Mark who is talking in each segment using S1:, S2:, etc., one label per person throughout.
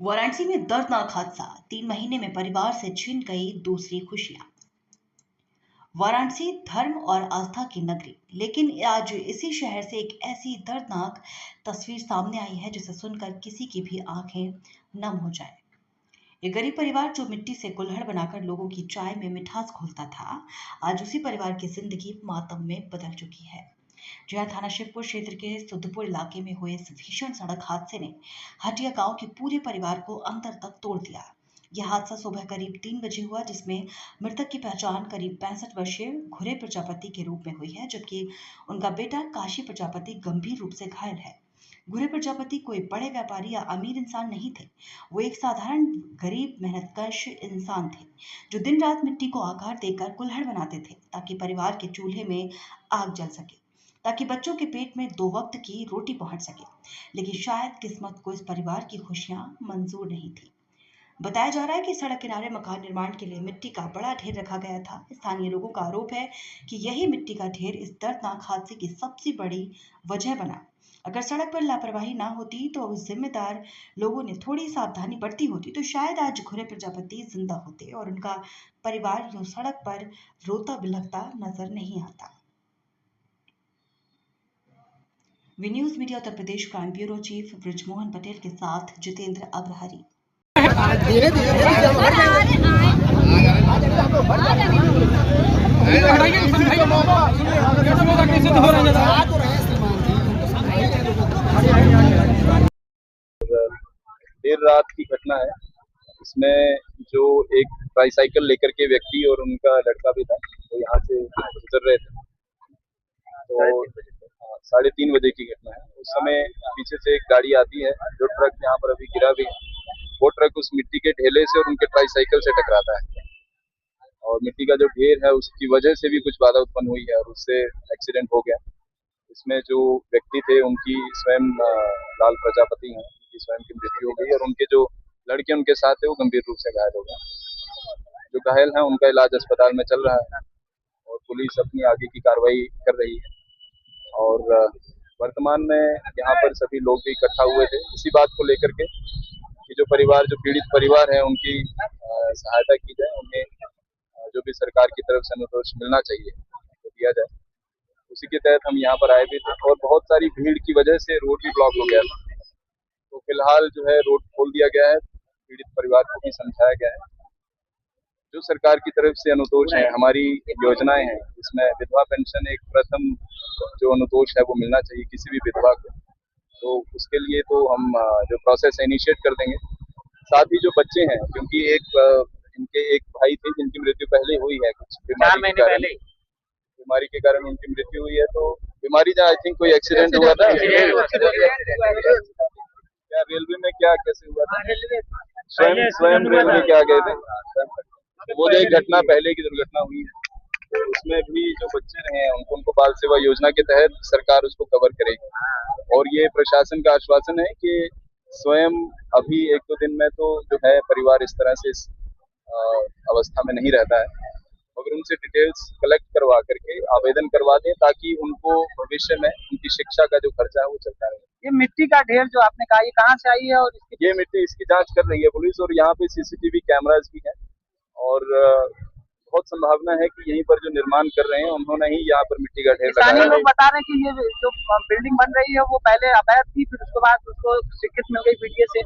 S1: वाराणसी में दर्दनाक हादसा, 3 महीने में परिवार से छिन गई दूसरी खुशियां। वाराणसी धर्म और आस्था की नगरी, लेकिन आज इसी शहर से एक ऐसी दर्दनाक तस्वीर सामने आई है जिसे सुनकर किसी की भी आंखें नम हो जाए। एक गरीब परिवार जो मिट्टी से कुल्हड़ बनाकर लोगों की चाय में मिठास घोलता था, आज उसी परिवार की जिंदगी मातम में बदल चुकी है। जहां थाना शिवपुर क्षेत्र के सुधपुर इलाके में हुए इस भीषण सड़क हादसे ने हटिया गांव के पूरे परिवार को अंदर तक तोड़ दिया। यह हादसा सुबह करीब 3 बजे हुआ, जिसमें मृतक की पहचान करीब 65 वर्षीय घुरे प्रजापति के रूप में हुई है, जबकि उनका बेटा काशी प्रजापति गंभीर रूप से घायल है। घुरे प्रजापति कोई बड़े व्यापारी या अमीर इंसान नहीं थे। वो एक साधारण गरीब मेहनतकश इंसान थे जो दिन रात मिट्टी को आकार देकर कुल्हड़ बनाते थे ताकि परिवार के चूल्हे में आग जल सके, ताकि बच्चों के पेट में 2 वक्त की रोटी पहुंच सके। लेकिन शायद किस्मत को इस परिवार की खुशियां मंजूर नहीं थी। बताया जा रहा है कि सड़क किनारे मकान निर्माण के लिए मिट्टी का बड़ा ढेर रखा गया था। स्थानीय लोगों का आरोप है कि यही मिट्टी का ढेर इस दर्दनाक हादसे की सबसे बड़ी वजह बना। अगर सड़क पर लापरवाही ना होती तो उस जिम्मेदार लोगों ने थोड़ी सावधानी बरती होती तो शायद आज घुरे प्रजापति जिंदा होते और उनका परिवार यूं सड़क पर रोता बिलखता नजर नहीं आता। V news media Uttar Pradesh crime bureau chief Brijmohan Patel के साथ जितेंद्र अग्रहरी।
S2: धीरे
S3: देर रात की घटना है। इसमें जो एक ट्राईसाइकिल लेकर के व्यक्ति और उनका लड़का भी था, वो यहाँ से गुजर रहे थे। तो 3:30 बजे की घटना है। उस समय पीछे से एक गाड़ी आती है, जो ट्रक यहाँ पर अभी गिरा भी है। वो ट्रक उस मिट्टी के ढेले से और उनके ट्राईसाइकिल से टकराता है और मिट्टी का जो ढेर है उसकी वजह से भी कुछ बाधा उत्पन्न हुई है और उससे एक्सीडेंट हो गया। इसमें जो व्यक्ति थे उनकी स्वयं लाल प्रजापति हैं, उनकी स्वयं की मृत्यु हो गई और उनके जो लड़के उनके साथ थे वो गंभीर रूप से घायल हो गए। जो घायल हैं उनका इलाज अस्पताल में चल रहा है और पुलिस अपनी आगे की कार्रवाई कर रही है। और वर्तमान में यहाँ पर सभी लोग भी इकट्ठा हुए थे इसी बात को लेकर के कि जो पीड़ित परिवार है उनकी सहायता की जाए, उन्हें जो भी सरकार की तरफ से अनुरोध मिलना चाहिए तो दिया जाए। उसी के तहत हम यहाँ पर आए भी थे और बहुत सारी भीड़ की वजह से रोड भी ब्लॉक हो गया था। तो फिलहाल जो है रोड खोल दिया गया है, पीड़ित परिवार को भी समझाया गया है। जो सरकार की तरफ से अनुतोष है, हमारी योजनाएं हैं, इसमें विधवा पेंशन एक प्रथम जो अनुतोष है वो मिलना चाहिए किसी भी विधवा को। तो उसके लिए तो हम जो प्रोसेस है इनिशिएट कर देंगे। साथ ही जो बच्चे हैं, क्योंकि इनके एक भाई थे जिनकी मृत्यु पहले हुई है, कुछ बीमारी के कारण उनकी मृत्यु हुई है। तो बीमारी आई थिंक कोई एक्सीडेंट हुआ था क्या रेलवे में, क्या कैसे हुआ था? स्वयं रेलवे के आ गए थे। वो जो एक घटना पहले की दुर्घटना हुई है तो उसमें भी जो बच्चे रहे हैं उनको बाल सेवा योजना के तहत सरकार उसको कवर करेगी। और ये प्रशासन का आश्वासन है कि स्वयं अभी 1-2 दिन में तो जो है परिवार इस तरह से इस अवस्था में नहीं रहता है, मगर उनसे डिटेल्स कलेक्ट करवा करके आवेदन करवा दें ताकि उनको भविष्य में उनकी शिक्षा का जो खर्चा है वो चलता रहे।
S2: ये मिट्टी का ढेर जो आपने कहा, ये कहाँ से आई है? और
S3: ये मिट्टी इसकी जांच कर रही है पुलिस और यहाँ पे सीसीटीवी कैमरास भी है और बहुत संभावना है कि यहीं पर जो निर्माण कर रहे हैं उन्होंने ही यहाँ पर मिट्टी का ढेर लगाया है।
S2: लोग बता रहे हैं कि ये जो बिल्डिंग बन रही है वो पहले अवैध थी, फिर उसके बाद उसको स्वीकृति मिल गई बीडीए से।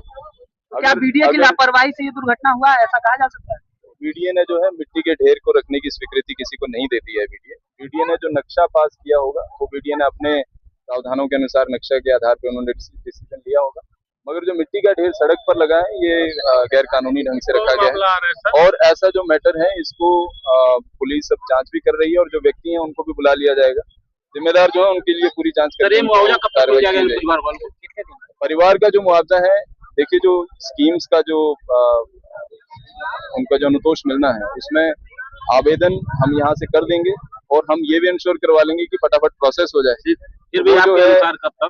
S2: तो क्या बीडीए की लापरवाही से ये दुर्घटना हुआ है, ऐसा कहा जा सकता है?
S3: बीडीए ने जो है मिट्टी के ढेर को रखने की स्वीकृति किसी को नहीं देती है। बीडीए ने जो नक्शा पास किया होगा वो बीडीए ने अपने प्रावधानों के अनुसार नक्शा के आधार पर उन्होंने डिसीजन लिया होगा, मगर जो मिट्टी का ढेर सड़क पर लगा है ये गैर कानूनी ढंग से रखा गया है। और ऐसा जो मैटर है इसको पुलिस अब जांच भी कर रही है और जो व्यक्ति हैं उनको भी बुला लिया जाएगा। जिम्मेदार जो है उनके लिए पूरी जांच करके कार्रवाई की जाएगी। परिवार का जो मुआवजा है, देखिए जो स्कीम्स का जो उनका जो अनुतोष मिलना है उसमें आवेदन हम यहाँ से कर देंगे और हम ये भी इंश्योर करवा लेंगे कि फटाफट प्रोसेस हो जाए।
S2: फिर भी
S3: जो है
S2: कब तक?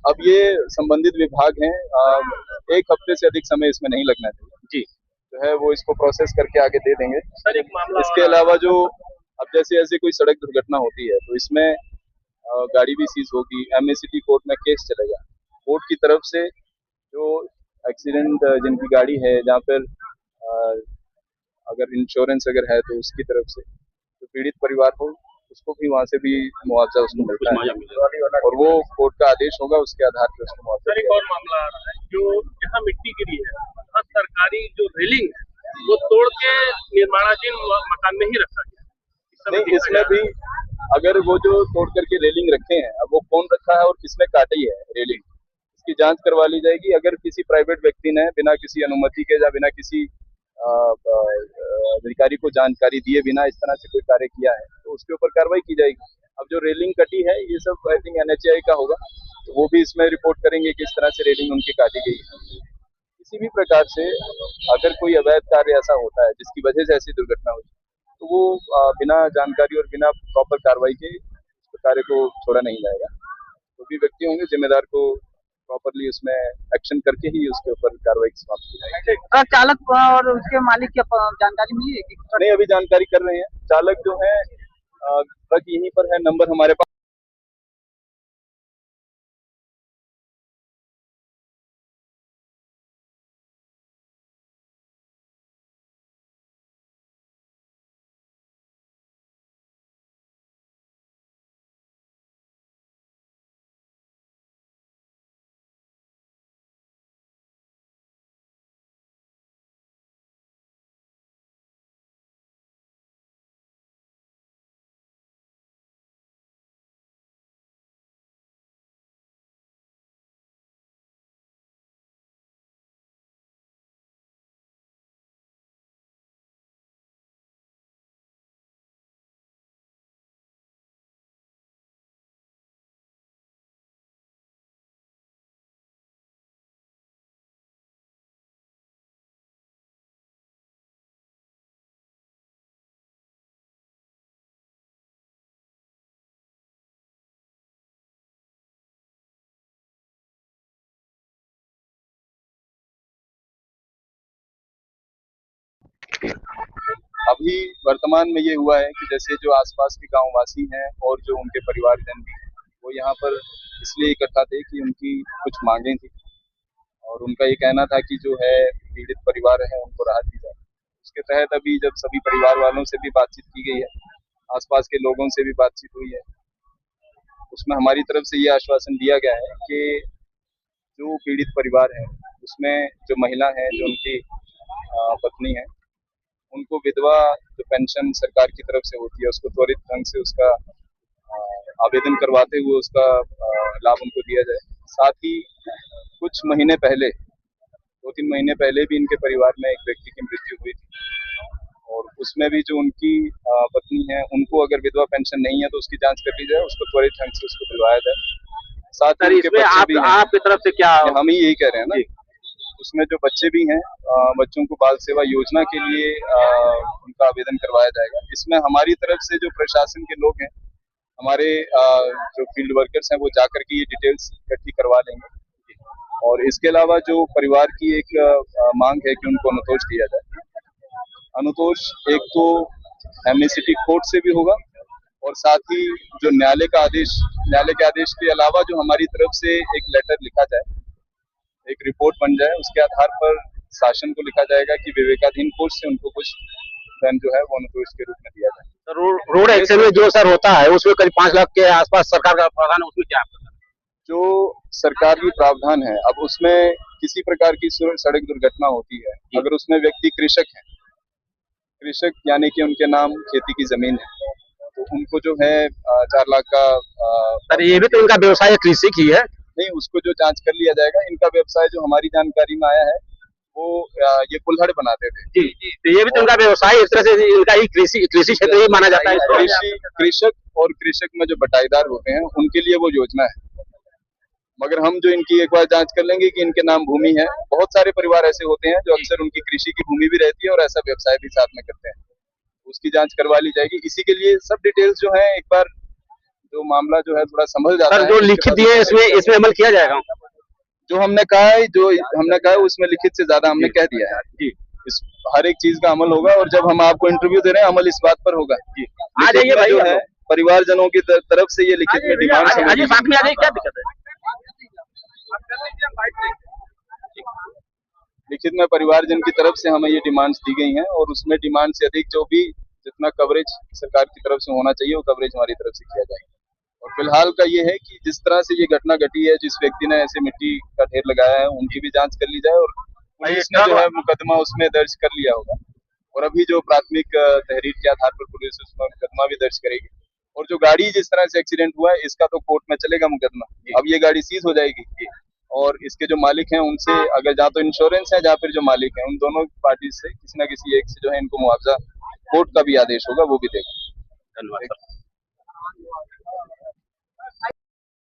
S3: अब ये संबंधित विभाग हैं, 1 हफ्ते से अधिक समय इसमें नहीं लगना चाहिए जी, जो है वो इसको प्रोसेस करके आगे दे देंगे। इसके अलावा जो अब जैसे कोई सड़क दुर्घटना होती है तो इसमें गाड़ी भी सीज होगी, एमएसीटी कोर्ट में केस चलेगा। कोर्ट की तरफ से जो एक्सीडेंट जिनकी गाड़ी है जहाँ पर अगर इंश्योरेंस अगर है तो उसकी तरफ से जो पीड़ित परिवार हो उसको भी वहाँ से भी मुआवजा उसको मिलता है और वो कोर्ट का आदेश होगा उसके आधार पर उसको मुआवजा।
S4: सर एक और मामला आ रहा है जो जहाँ मिट्टी गिरी है वहाँ सरकारी जो रेलिंग है वो तोड़ के निर्माणाधीन मकान में ही रखा गया।
S3: नहीं इसमें भी अगर वो जो तोड़ करके रेलिंग रखे हैं अब वो कौन रखा है और किसने काटी है रेलिंग इसकी जांच करवा ली जाएगी। अगर किसी प्राइवेट व्यक्ति ने बिना किसी अनुमति के या बिना किसी अधिकारी को जानकारी दिए बिना इस तरह से कोई कार्य किया है तो उसके ऊपर कार्रवाई की जाएगी। अब जो रेलिंग कटी है ये सब आई थिंक NHAI का होगा तो वो भी इसमें रिपोर्ट करेंगे किस तरह से रेलिंग उनकी काटी गई है। किसी भी प्रकार से अगर कोई अवैध कार्य ऐसा होता है जिसकी वजह से ऐसी दुर्घटना हुई तो वो बिना जानकारी और बिना प्रॉपर कार्रवाई के उस कार्य को छोड़ा नहीं जाएगा। तो भी व्यक्ति होंगे जिम्मेदार को प्रॉपरली उसमें एक्शन करके ही उसके ऊपर कार्रवाई समाप्त की जाएगी।
S2: ट्रक चालक और उसके मालिक की जानकारी मिली है कि
S3: नहीं अभी जानकारी कर रहे हैं। चालक जो है ट्रक यहीं पर है, नंबर हमारे पास अभी वर्तमान में ये हुआ है कि जैसे जो आसपास के गांव वासी हैं और जो उनके परिवारजन भी हैं वो यहाँ पर इसलिए इकट्ठा थे कि उनकी कुछ मांगें थी और उनका ये कहना था कि जो है पीड़ित परिवार है उनको राहत दी जाए। उसके तहत अभी जब सभी परिवार वालों से भी बातचीत की गई है, आसपास के लोगों से भी बातचीत हुई है, उसमें हमारी तरफ से ये आश्वासन दिया गया है कि जो पीड़ित परिवार है उसमें जो महिला है जो उनकी पत्नी है उनको विधवा जो पेंशन सरकार की तरफ से होती है उसको त्वरित ढंग से उसका आवेदन करवाते हुए उसका लाभ उनको दिया जाए। साथ ही कुछ महीने पहले 2-3 महीने पहले भी इनके परिवार में एक व्यक्ति की मृत्यु हुई थी और उसमें भी जो उनकी पत्नी है उनको अगर विधवा पेंशन नहीं है तो उसकी जांच कर ली जाए, उसको त्वरित ढंग से उसको दिलवाया जाए। साथ ही उनके बच्चे भी हैं,
S4: आपकी तरफ से क्या
S3: हम ही यही कह रहे हैं ना, उसमें जो बच्चे भी हैं बच्चों को बाल सेवा योजना के लिए उनका आवेदन करवाया जाएगा। इसमें हमारी तरफ से जो प्रशासन के लोग हैं हमारे जो फील्ड वर्कर्स हैं वो जाकर के ये डिटेल्स इकट्ठी करवा लेंगे और इसके अलावा जो परिवार की एक मांग है कि उनको अनुतोष दिया जाए। अनुतोष एक तो एमनेस्टी कोर्ट से भी होगा और साथ ही जो न्यायालय के आदेश के अलावा जो हमारी तरफ से एक लेटर लिखा जाए, एक रिपोर्ट बन जाए, उसके आधार पर शासन को लिखा जाएगा कि विवेकाधीन कोर्ट से उनको कुछ धन जो है वो अनुतोष के रूप में दिया जाए।
S4: रोड एक्सीडेंट जो सर होता है उसमें करीब 5 लाख के आसपास सरकार का प्रावधान है, उसमें क्या
S3: जो सरकारी प्रावधान है अब उसमें किसी प्रकार की सड़क दुर्घटना होती है अगर उसमें व्यक्ति कृषक यानी कि उनके नाम खेती की जमीन है तो उनको जो है 4 लाख का
S4: सर ये भी तो इनका व्यवसाय कृषि की है।
S3: नहीं उसको जो जांच कर लिया जाएगा। इनका व्यवसाय जो हमारी जानकारी में आया है वो ये कुल्हड़ बनाते थे।
S4: जी जी तो ये भी तो इनका व्यवसाय इस तरह से इनका ही कृषि क्षेत्र ही माना जाता है।
S3: कृषक में जो बटाईदार होते हैं उनके लिए वो योजना है, मगर हम जो इनकी एक बार जांच कर लेंगे कि इनके नाम भूमि है। बहुत सारे परिवार ऐसे होते हैं जो अक्सर उनकी कृषि की भूमि भी रहती है और ऐसा व्यवसाय भी साथ में करते हैं, उसकी जांच करवा ली जाएगी। इसी के लिए सब डिटेल्स जो है एक बार जो मामला जो है थोड़ा संभल जाता है।
S4: जो लिखित दिए इसमें अमल किया जाएगा।
S3: जो हमने कहा है उसमें लिखित से ज्यादा हमने कह दिया है जी। इस हर एक चीज का अमल होगा और जब हम आपको इंटरव्यू दे रहे हैं अमल इस बात पर होगा जी।
S4: आ जाइए भाई,
S3: जो है परिवारजनों की तरफ से ये लिखित में डिमांड
S4: साथ में आ जाइए, क्या दिक्कत है।
S3: लिखित में परिवारजन की तरफ से हमें ये डिमांड्स दी गई हैं और उसमें डिमांड से अधिक जो भी जितना कवरेज सरकार की तरफ से होना चाहिए वो कवरेज हमारी तरफ से किया जाएगा। और फिलहाल का ये है कि जिस तरह से ये घटना घटी है, जिस व्यक्ति ने ऐसे मिट्टी का ढेर लगाया है, उनकी भी जांच कर ली जाए और पुलिस ने जो है मुकदमा उसमें दर्ज कर लिया होगा और अभी जो प्राथमिक तहरीर के आधार पर पुलिस उसमें मुकदमा भी दर्ज करेगी। और जो गाड़ी जिस तरह से एक्सीडेंट हुआ है इसका तो कोर्ट में चलेगा मुकदमा, अब ये गाड़ी सीज हो जाएगी और इसके जो मालिक हैं उनसे अगर जहाँ तो इंश्योरेंस है, जहाँ फिर जो मालिक हैं, उन दोनों पार्टी से किसी ना किसी एक से जो है इनको मुआवजा कोर्ट का भी आदेश होगा वो भी देगा।
S4: धन्यवाद सर।